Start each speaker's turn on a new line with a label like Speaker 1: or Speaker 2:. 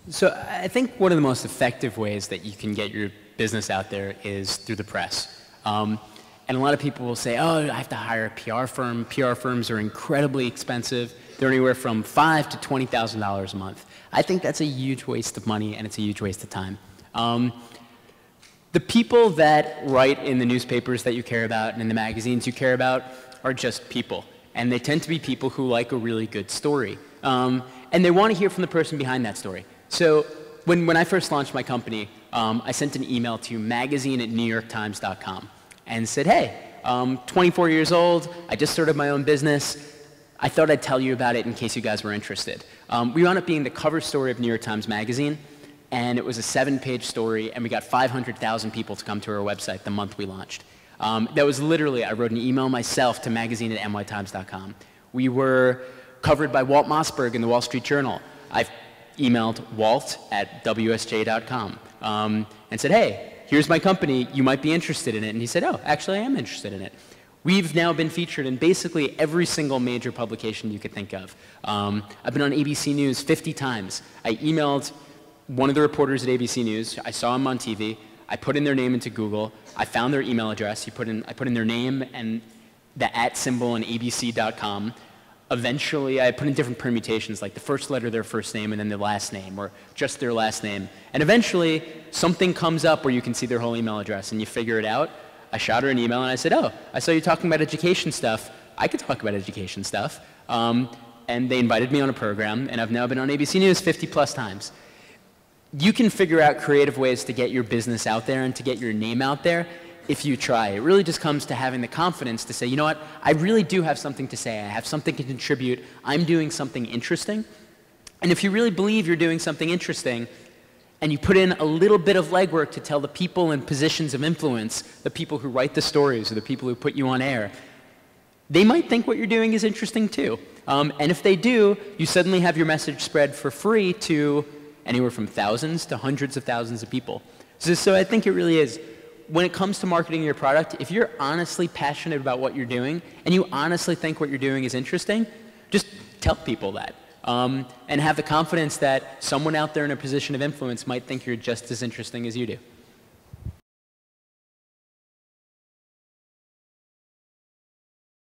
Speaker 1: So I think one of the most effective ways that you can get your business out there is through the press. And a lot of people will say, oh, I have to hire a PR firm. PR firms are incredibly expensive. They're anywhere from $5,000 to $20,000 a month. I think that's a huge waste of money, and it's a huge waste of time. The people that write in the newspapers that you care about and in the magazines you care about are just people. And they tend to be people who like a really good story. And they want to hear from the person behind that story. So when I first launched my company, I sent an email to magazine@newyorktimes.com and said, hey, 24 years old, I just started my own business. I thought I'd tell you about it in case you guys were interested. We wound up being the cover story of New York Times Magazine, and it was a 7-page story, and we got 500,000 people to come to our website the month we launched. That was literally, I wrote an email myself to magazine@nytimes.com. We were covered by Walt Mossberg in the Wall Street Journal. I emailed walt@wsj.com and said, hey, here's my company, you might be interested in it. And he said, oh, actually I am interested in it. We've now been featured in basically every single major publication you could think of. I've been on ABC News 50 times. I emailed one of the reporters at ABC News. I saw him on TV. I put in their name into Google. I found their email address. I put in their name and the @ symbol in abc.com. Eventually, I put in different permutations, like the first letter of their first name and then their last name, or just their last name. And eventually, something comes up where you can see their whole email address, and you figure it out. I shot her an email, and I said, oh, I saw you talking about education stuff. I could talk about education stuff. And they invited me on a program, and I've now been on ABC News 50+ times. You can figure out creative ways to get your business out there and to get your name out there if you try. It really just comes to having the confidence to say, you know what, I really do have something to say. I have something to contribute. I'm doing something interesting. And if you really believe you're doing something interesting, and you put in a little bit of legwork to tell the people in positions of influence, the people who write the stories or the people who put you on air, they might think what you're doing is interesting too. And if they do, you suddenly have your message spread for free to anywhere from thousands to hundreds of thousands of people. So I think it really is, when it comes to marketing your product, if you're honestly passionate about what you're doing and you honestly think what you're doing is interesting, just tell people that. And have the confidence that someone out there in a position of influence might think you're just as interesting as you do.